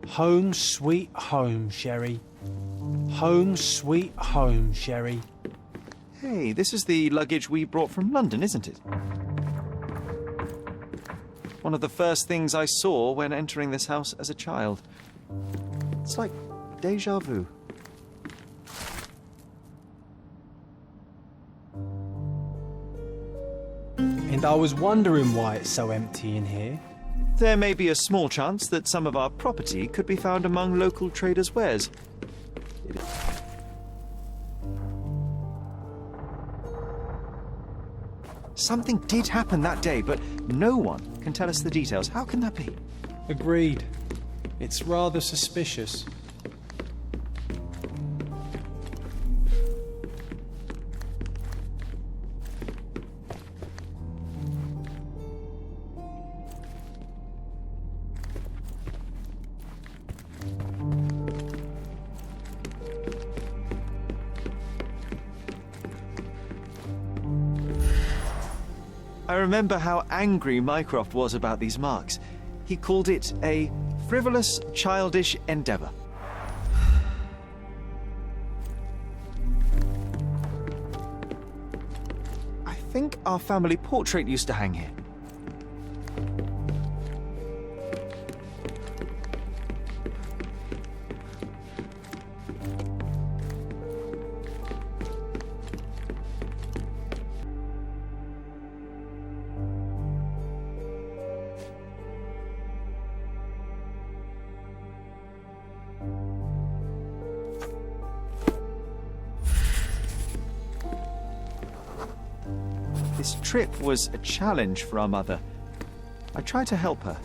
Home sweet home, Sherry. Home sweet home, Sherry. Hey, this is the luggage we brought from London, isn't it? One of the first things I saw when entering this house as a child. It's like déjà vu. And I was wondering why it's so empty in here. There may be a small chance that some of our property could be found among local traders' wares. Something did happen that day, but no one can tell us the details. How can that be? Agreed. It's rather suspicious. I remember how angry Mycroft was about these marks. He called it a frivolous, childish endeavor. I think our family portrait used to hang here. This trip was a challenge for our mother. I tried to help her.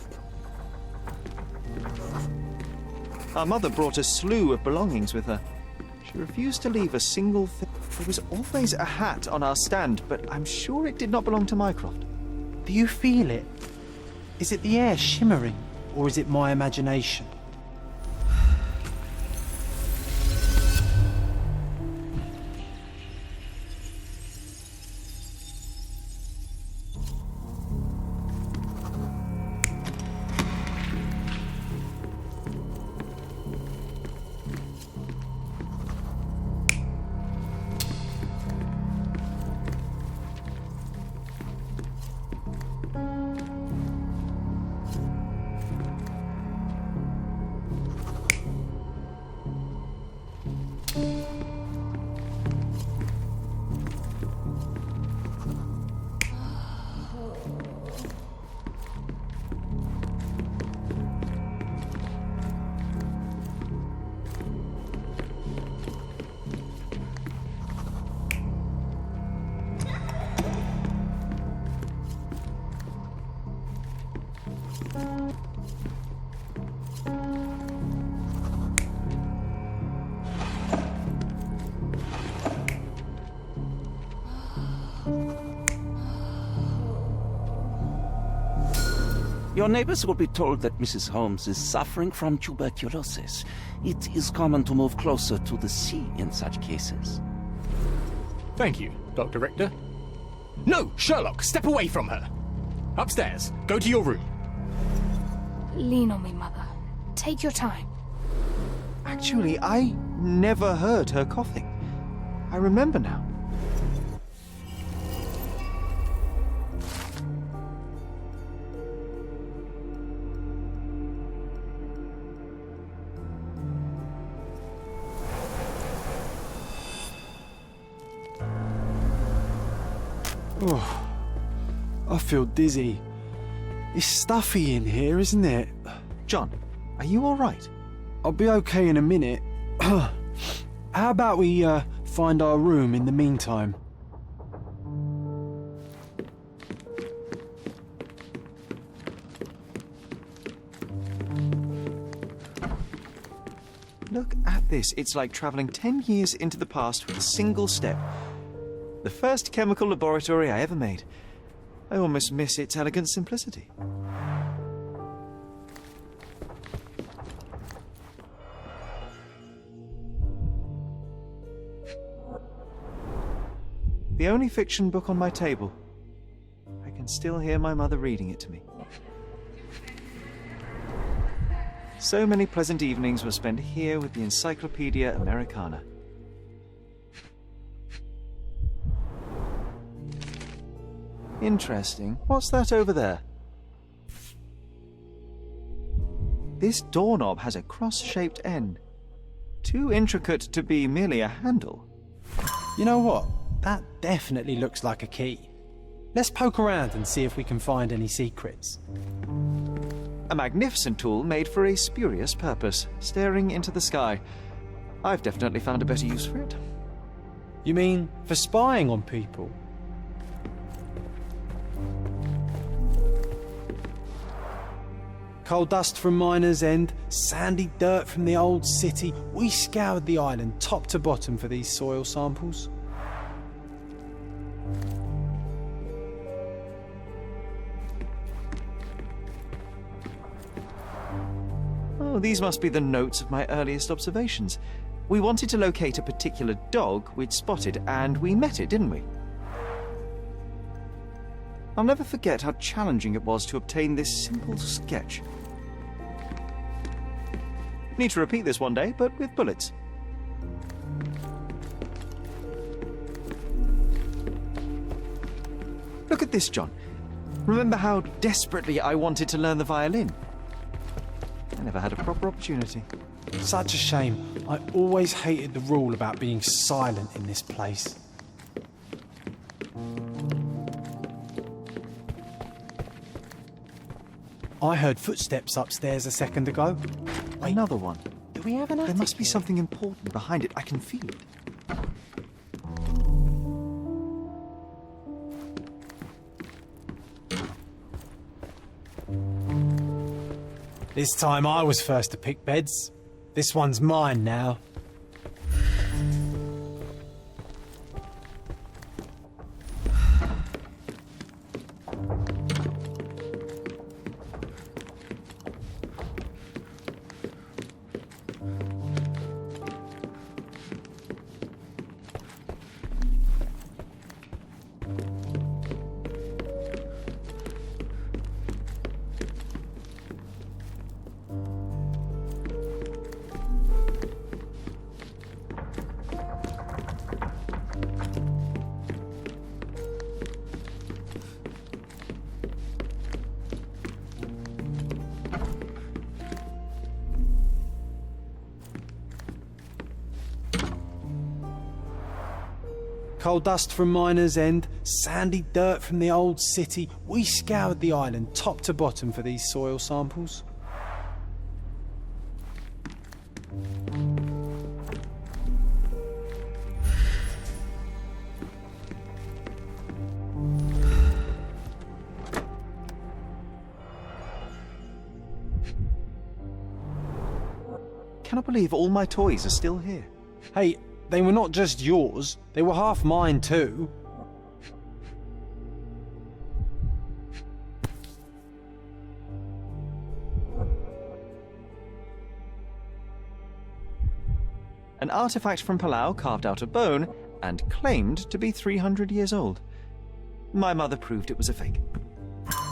Our mother brought a slew of belongings with her. She refused to leave a single thing. There was always a hat on our stand, but I'm sure it did not belong to Mycroft. Do you feel it? Is it the air shimmering, or is it my imagination? Your neighbors will be told that Mrs. Holmes is suffering from tuberculosis. It is common to move closer to the sea in such cases. Thank you, Dr. Richter. No, Sherlock, step away from her. Upstairs, go to your room. Lean on me, Mother. Take your time. Actually, I never heard her coughing. I remember now. Oh, I feel dizzy. It's stuffy in here, isn't it? John, are you all right? I'll be okay in a minute. How about we find our room in the meantime? Look at this. It's like traveling 10 years into the past with a single step. The first chemical laboratory I ever made. I almost miss its elegant simplicity. The only fiction book on my table. I can still hear my mother reading it to me. So many pleasant evenings were spent here with the Encyclopedia Americana. Interesting. What's that over there? This doorknob has a cross-shaped end. Too intricate to be merely a handle. You know what? That definitely looks like a key. Let's poke around and see if we can find any secrets. A magnificent tool made for a spurious purpose, staring into the sky. I've definitely found a better use for it. You mean for spying on people? Coal dust from Miner's End, sandy dirt from the old city. We scoured the island top to bottom for these soil samples. Oh, these must be the notes of my earliest observations. We wanted to locate a particular dog we'd spotted, and we met it, didn't we? I'll never forget how challenging it was to obtain this simple sketch. Need to repeat this one day, but with bullets. Look at this, John. Remember how desperately I wanted to learn the violin? I never had a proper opportunity. Such a shame. I always hated the rule about being silent in this place. I heard footsteps upstairs a second ago. Wait, Another one. do we have an attic? There must be something important behind it. I can feel it. This time I was first to pick beds. This one's mine now. Coal dust from Miner's End, sandy dirt from the old city. We scoured the island top to bottom for these soil samples. Cannot believe all my toys are still here. Hey, they were not just yours, they were half mine too. An artifact from Palau carved out of bone and claimed to be 300 years old. My mother proved it was a fake.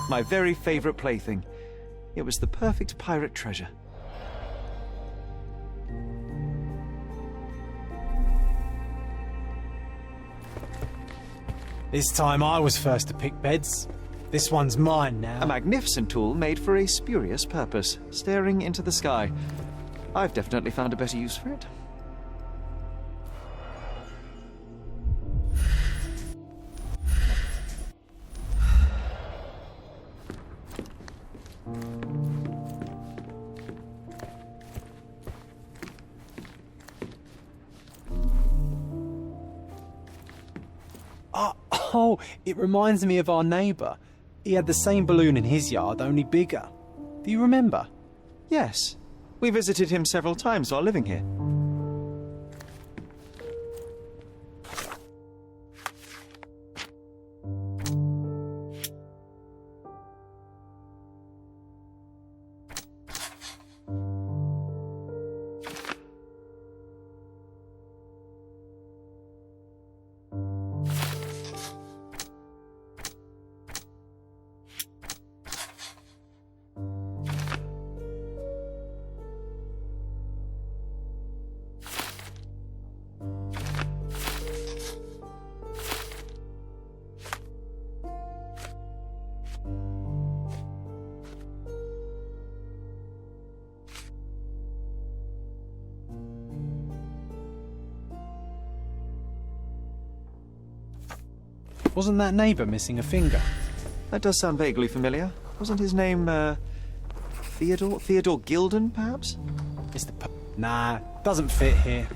My very favorite plaything. It was the perfect pirate treasure. This time I was first to pick beds. This one's mine now. A magnificent tool made for a spurious purpose, staring into the sky. I've definitely found a better use for it. Oh, it reminds me of our neighbour. He had the same balloon in his yard, only bigger. Do you remember? Yes, we visited him several times while living here. Wasn't that neighbour missing a finger? That does sound vaguely familiar. Wasn't his name, Theodore? Theodore Gilden, perhaps? Nah, doesn't fit here.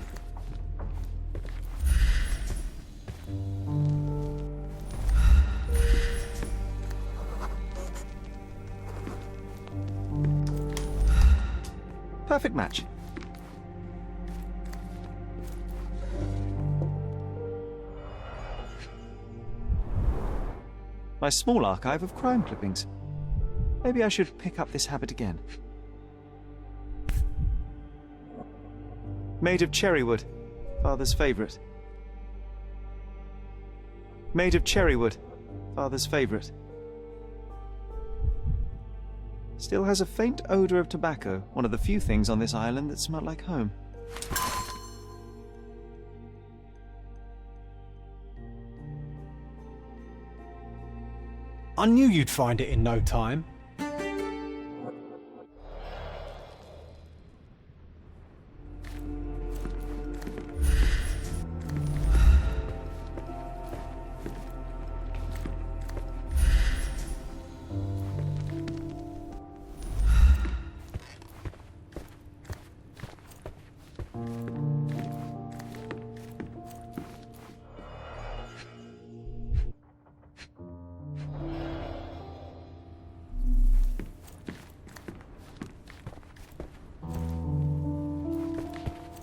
Perfect match. My small archive of crime clippings. Maybe I should pick up this habit again. Made of cherrywood, father's favourite. Made of cherrywood, father's favourite. Still has a faint odour of tobacco, one of the few things on this island that smell like home. I knew you'd find it in no time.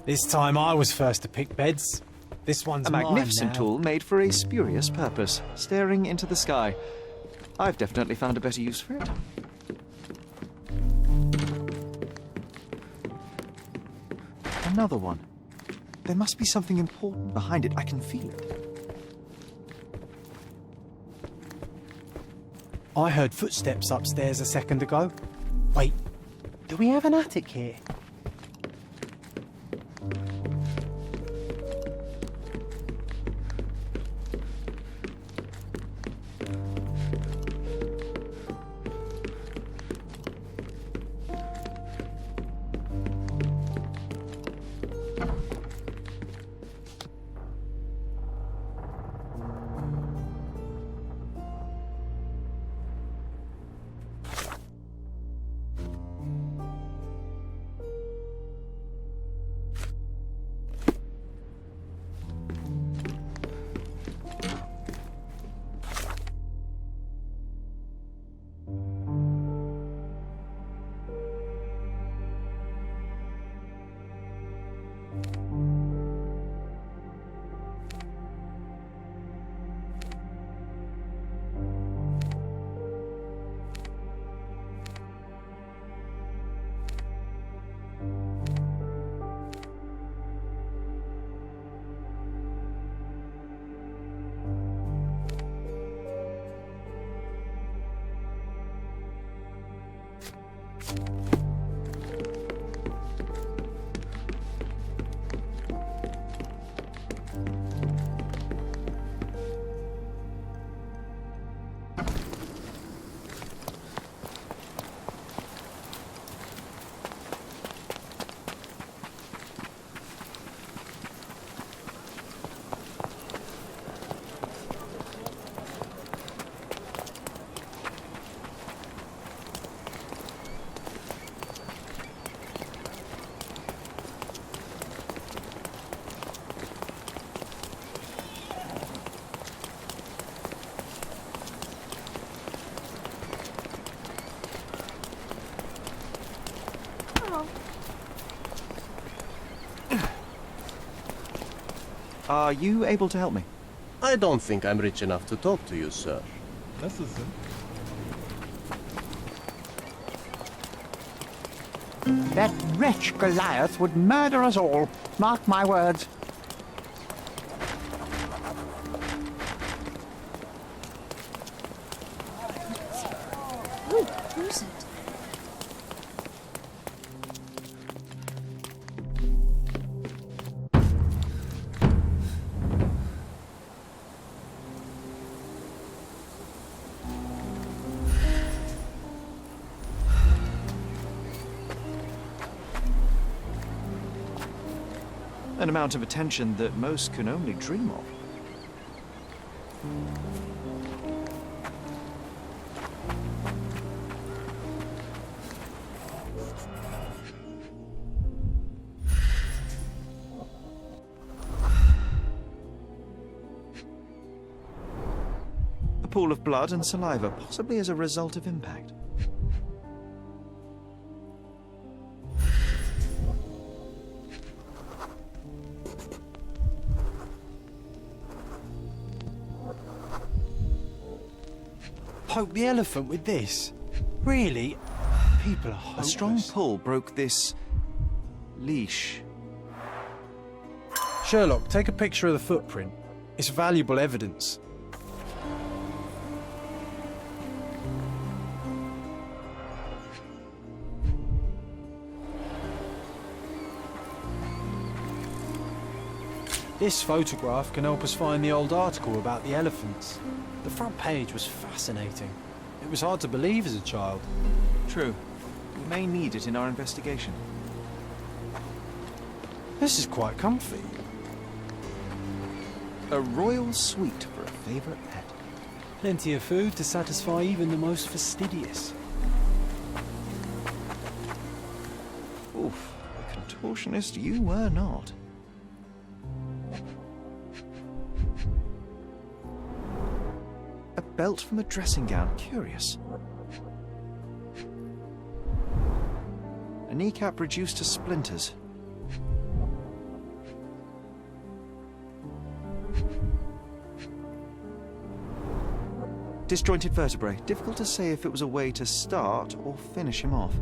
This time I was first to pick beds. This one's A mine magnificent now. tool made for a spurious purpose, staring into the sky. I've definitely found a better use for it. Another one. There must be something important behind it. I can feel it. I heard footsteps upstairs a second ago. Wait, do we have an attic here? Are you able to help me? I don't think I'm rich enough to talk to you, sir. That wretch Goliath would murder us all. Mark my words. Ooh, who's it? An amount of attention that most can only dream of. pool of blood and saliva, possibly as a result of impact. Poke the elephant with this? Really? People are hopeless. A strong pull broke this leash. Sherlock, take a picture of the footprint. It's valuable evidence. This photograph can help us find the old article about the elephants. The front page was fascinating. It was hard to believe as a child. True. We may need it in our investigation. This is quite comfy. A royal suite for a favourite pet. Plenty of food to satisfy even the most fastidious. Oof, a contortionist you were not. A belt from a dressing gown, curious. A kneecap reduced to splinters. Disjointed vertebrae. Difficult to say if it was a way to start or finish him off.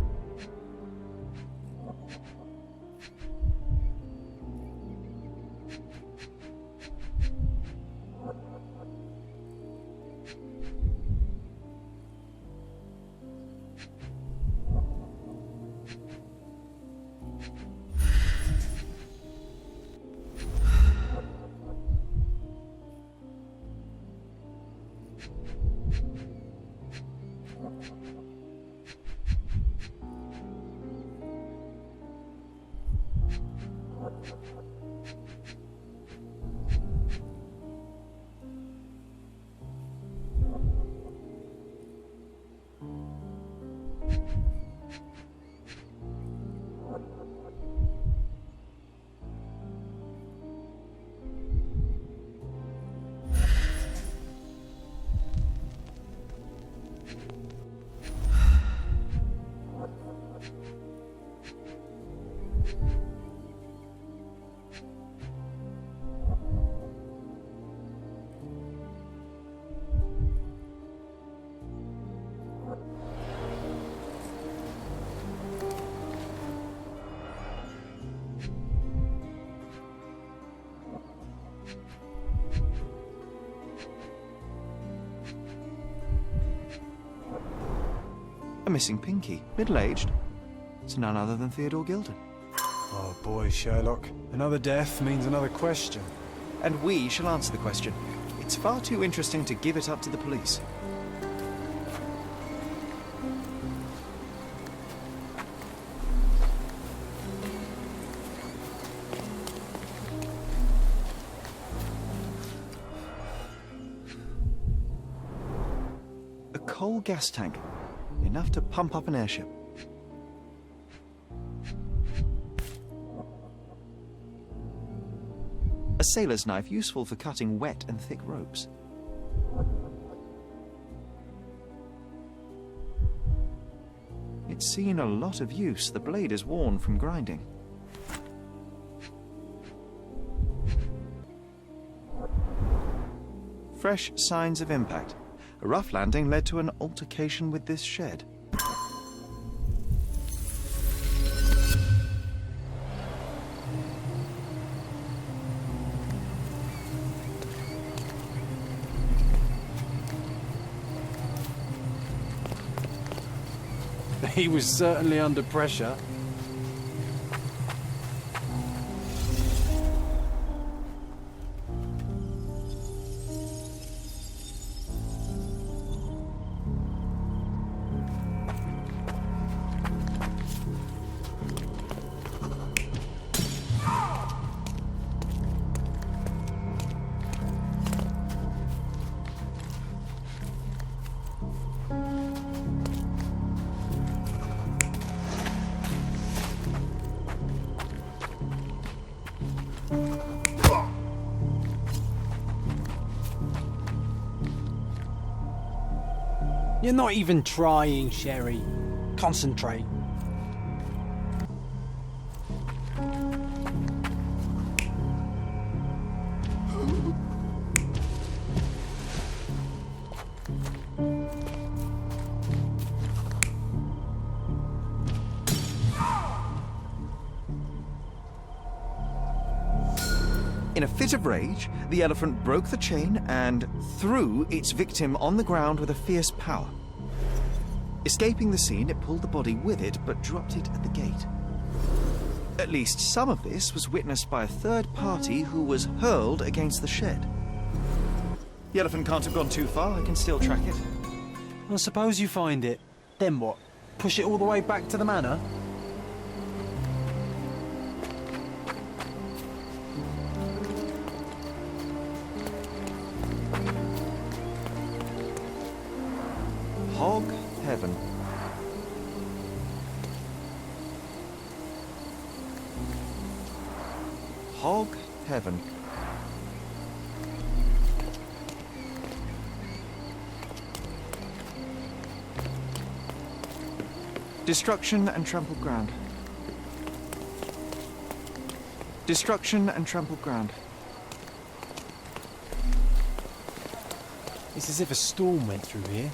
A missing pinky, middle-aged. It's none other than Theodore Gilden. Oh boy, Sherlock. Another death means another question. And we shall answer the question. It's far too interesting to give it up to the police. A coal gas tank. Enough to pump up an airship. A sailor's knife, useful for cutting wet and thick ropes. It's seen a lot of use. The blade is worn from grinding. Fresh signs of impact. A rough landing led to an altercation with this shed. He was certainly under pressure. You're not even trying, Sherry. Concentrate. In a fit of rage, the elephant broke the chain and threw its victim on the ground with a fierce power. Escaping the scene, it pulled the body with it, but dropped it at the gate. At least some of this was witnessed by a third party who was hurled against the shed. The elephant can't have gone too far. I can still track it. Well, suppose you find it. Then what? Push it all the way back to the manor? Hog heaven. Hog heaven. Destruction and trampled ground. Destruction and trampled ground. It's as if a storm went through here.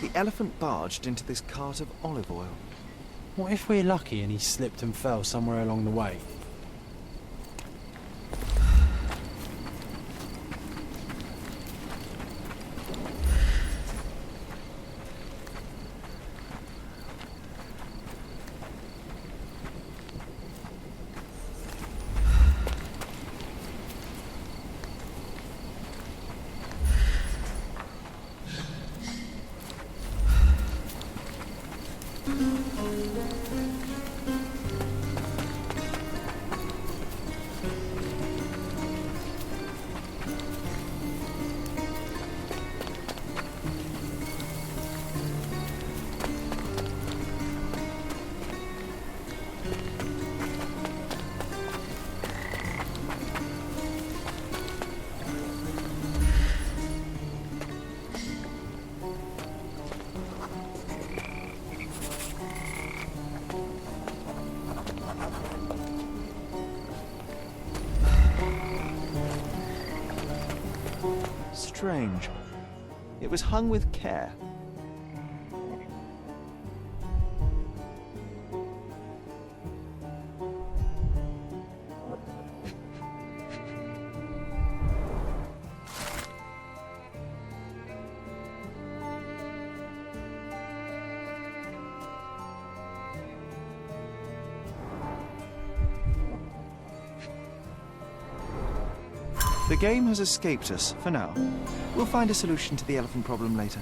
The elephant barged into this cart of olive oil. What if we're lucky and he slipped and fell somewhere along the way? Strange. It was hung with care. The game has escaped us, for now. We'll find a solution to the elephant problem later.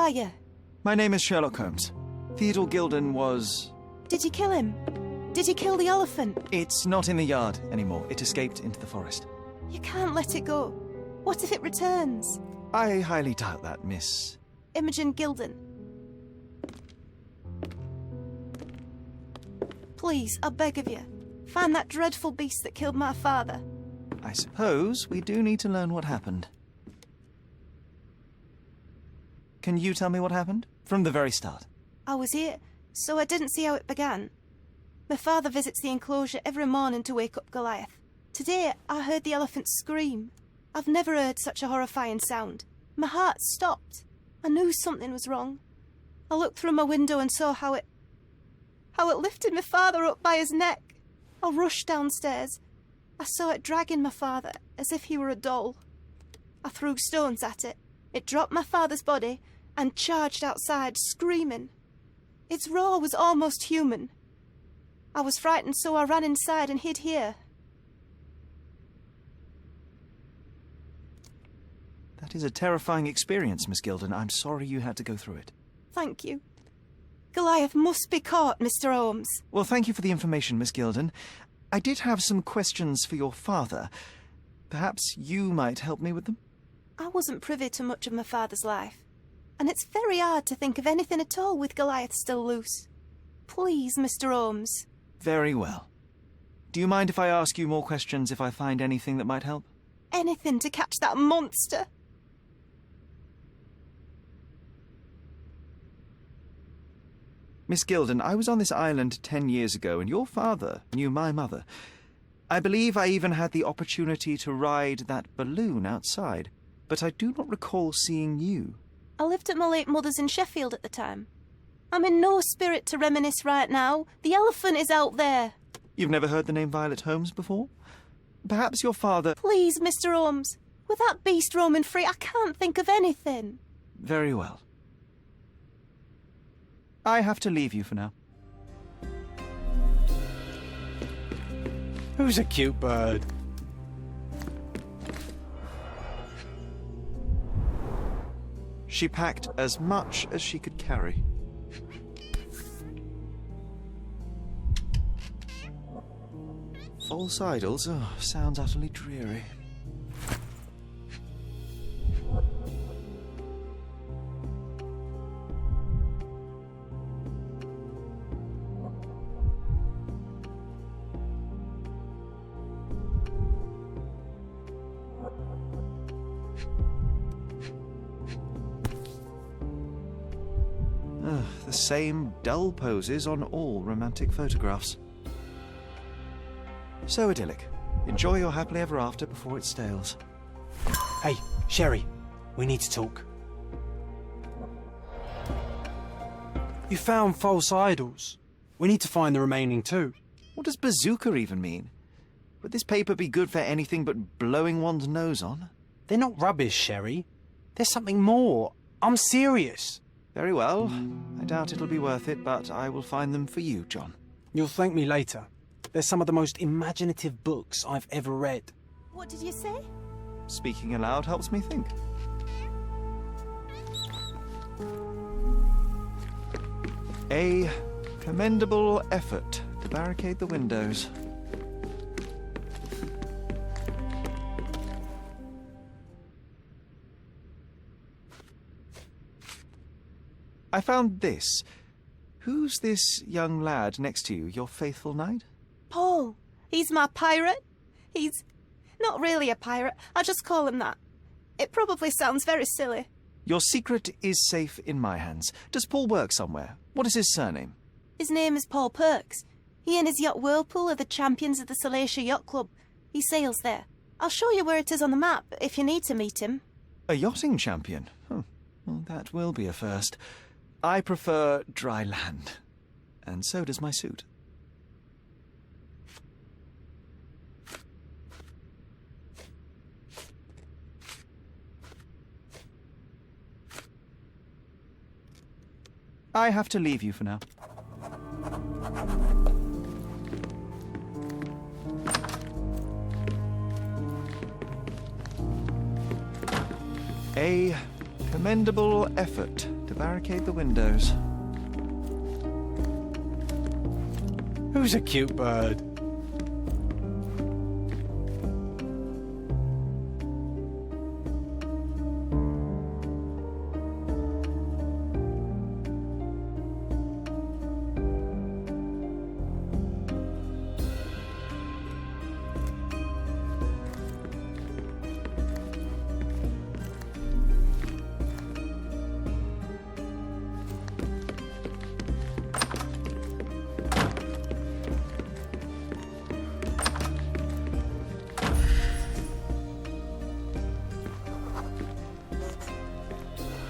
are you? My name is Sherlock Holmes. Theodore Gilden was... Did you kill him? Did you kill the elephant? It's not in the yard anymore. It escaped into the forest. You can't let it go. What if it returns? I highly doubt that, Miss... Imogen Gilden. Please, I beg of you, find that dreadful beast that killed my father. I suppose we do need to learn what happened. Can you tell me what happened? From the very start. I was here, so I didn't see how it began. My father visits the enclosure every morning to wake up Goliath. Today, I heard the elephant scream. I've never heard such a horrifying sound. My heart stopped. I knew something was wrong. I looked through my window and saw how it lifted my father up by his neck. I rushed downstairs. I saw it dragging my father as if he were a doll. I threw stones at it. It dropped my father's body and charged outside, screaming. Its roar was almost human. I was frightened, so I ran inside and hid here. That is a terrifying experience, Miss Gilden. I'm sorry you had to go through it. Thank you. Goliath must be caught, Mr. Holmes. Well, thank you for the information, Miss Gilden. I did have some questions for your father. Perhaps you might help me with them? I wasn't privy to much of my father's life, and it's very hard to think of anything at all with Goliath still loose. Please, Mr. Holmes. Very well. Do you mind if I ask you more questions if I find anything that might help? Anything to catch that monster. Miss Gilden, I was on this island 10 years ago, and your father knew my mother. I believe I even had the opportunity to ride that balloon outside, but I do not recall seeing you. I lived at my late mother's in Sheffield at the time. I'm in no spirit to reminisce right now. The elephant is out there. You've never heard the name Violet Holmes before? Perhaps your father... Please, Mr. Holmes. With that beast roaming free, I can't think of anything. Very well. I have to leave you for now. Who's a cute bird? She packed as much as she could carry. False idols? Oh, sounds utterly dreary. The same dull poses on all romantic photographs. So idyllic. Enjoy your happily ever after before it stales. Hey, Sherry, we need to talk. You found false idols. We need to find the remaining two. What does bazooka even mean? Would this paper be good for anything but blowing one's nose on? They're not rubbish, Sherry. There's something more. I'm serious. Very well. I doubt it'll be worth it, but I will find them for you, John. You'll thank me later. They're some of the most imaginative books I've ever read. What did you say? Speaking aloud helps me think. A commendable effort to barricade the windows. I found this. Who's this young lad next to you, your faithful knight? Paul. He's my pirate. He's not really a pirate. I just call him that. It probably sounds very silly. Your secret is safe in my hands. Does Paul work somewhere? What is his surname? His name is Paul Perks. He and his yacht Whirlpool are the champions of the Salacia Yacht Club. He sails there. I'll show you where it is on the map if you need to meet him. A yachting champion? Well, that will be a first. I prefer dry land. And so does my suit. I have to leave you for now. A commendable effort to barricade the windows. Who's a cute bird?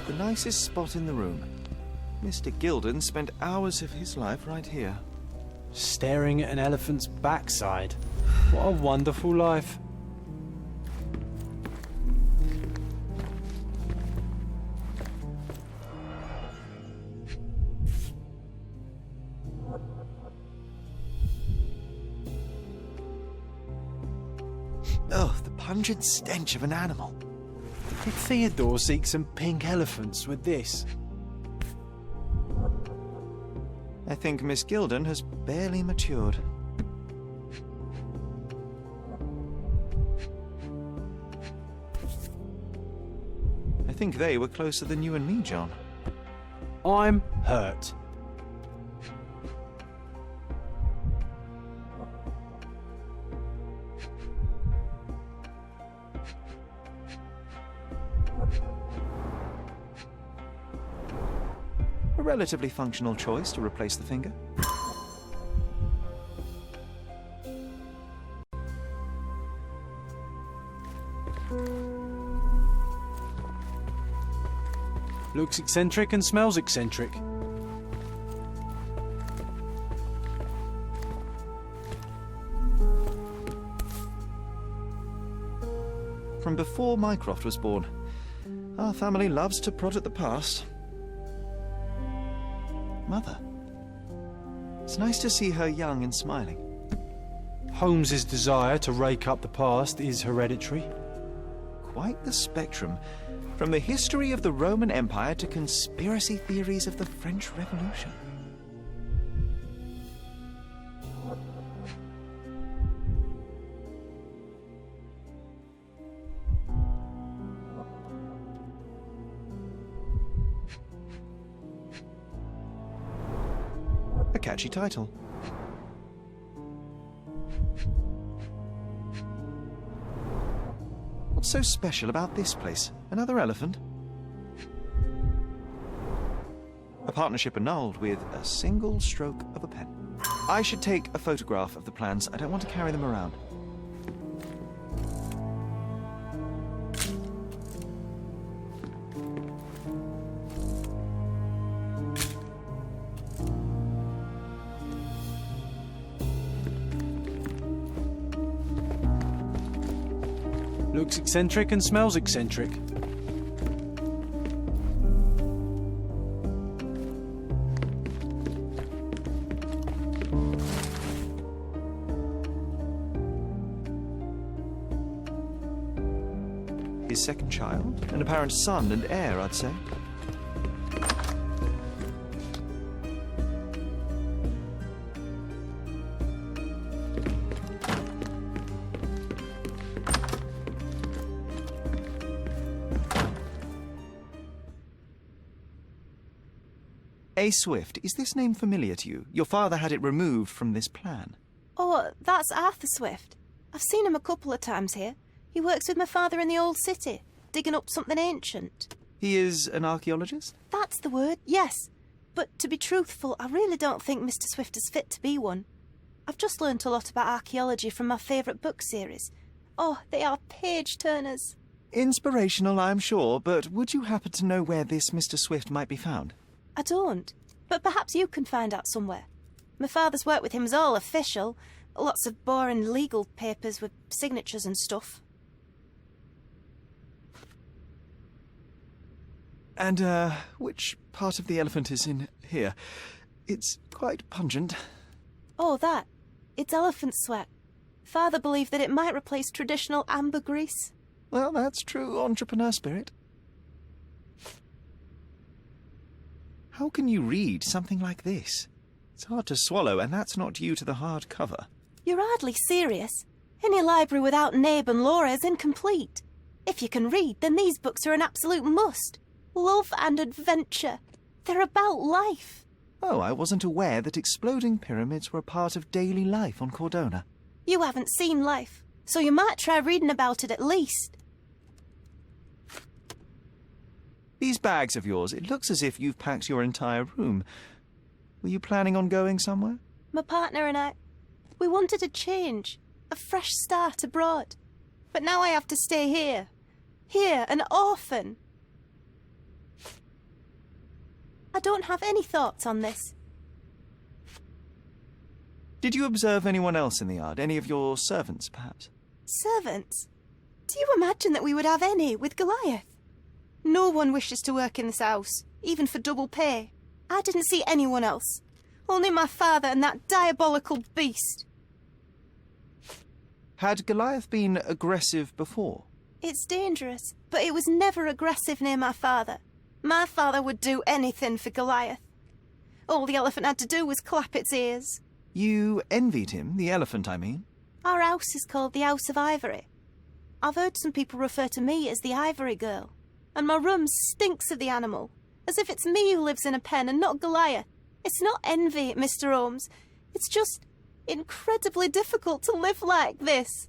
The nicest spot in the room. Mr. Gilden spent hours of his life right here. Staring at an elephant's backside. What a wonderful life. Oh, the pungent stench of an animal. Did Theodore seek some pink elephants with this? I think Miss Gilden has barely matured. I think they were closer than you and me, John. I'm hurt. A relatively functional choice to replace the finger. Looks eccentric and smells eccentric. From before Mycroft was born. Our family loves to prod at the past. Mother. It's nice to see her young and smiling. Holmes's desire to rake up the past is hereditary. Quite the spectrum. From the history of the Roman Empire to conspiracy theories of the French Revolution. A catchy title. What's so special about this place? Another elephant? A partnership annulled with a single stroke of a pen. I should take a photograph of the plans. I don't want to carry them around. Looks eccentric and smells eccentric. His second child? An apparent son and heir, I'd say. A. Swift, is this name familiar to you? Your father had it removed from this plan. Oh, that's Arthur Swift. I've seen him a couple of times here. He works with my father in the old city, digging up something ancient. He is an archaeologist? That's the word, yes. But to be truthful, I really don't think Mr. Swift is fit to be one. I've just learnt a lot about archaeology from my favourite book series. Oh, they are page-turners. Inspirational, I'm sure, but would you happen to know where this Mr. Swift might be found? I don't, but perhaps you can find out somewhere. My father's work with him is all official. Lots of boring legal papers with signatures and stuff. And, which part of the elephant is in here? It's quite pungent. Oh, that. It's elephant sweat. Father believed that it might replace traditional ambergris. Well, that's true entrepreneur spirit. How can you read something like this? It's hard to swallow, and that's not due to the hard cover. You're hardly serious. Any library without Nabe and Laura is incomplete. If you can read, then these books are an absolute must. Love and adventure. They're about life. Oh, I wasn't aware that exploding pyramids were a part of daily life on Cordona. You haven't seen life, so you might try reading about it at least. These bags of yours, it looks as if you've packed your entire room. Were you planning on going somewhere? My partner and I, we wanted a change, a fresh start abroad. But now I have to stay here. Here, an orphan. I don't have any thoughts on this. Did you observe anyone else in the yard? Any of your servants, perhaps? Servants? Do you imagine that we would have any with Goliath? No one wishes to work in this house, even for double pay. I didn't see anyone else. Only my father and that diabolical beast. Had Goliath been aggressive before? It's dangerous, but it was never aggressive near my father. My father would do anything for Goliath. All the elephant had to do was clap its ears. You envied him, the elephant, I mean? Our house is called the House of Ivory. I've heard some people refer to me as the Ivory Girl. And my room stinks of the animal, as if it's me who lives in a pen and not Goliath. It's not envy, Mr. Holmes. It's just incredibly difficult to live like this.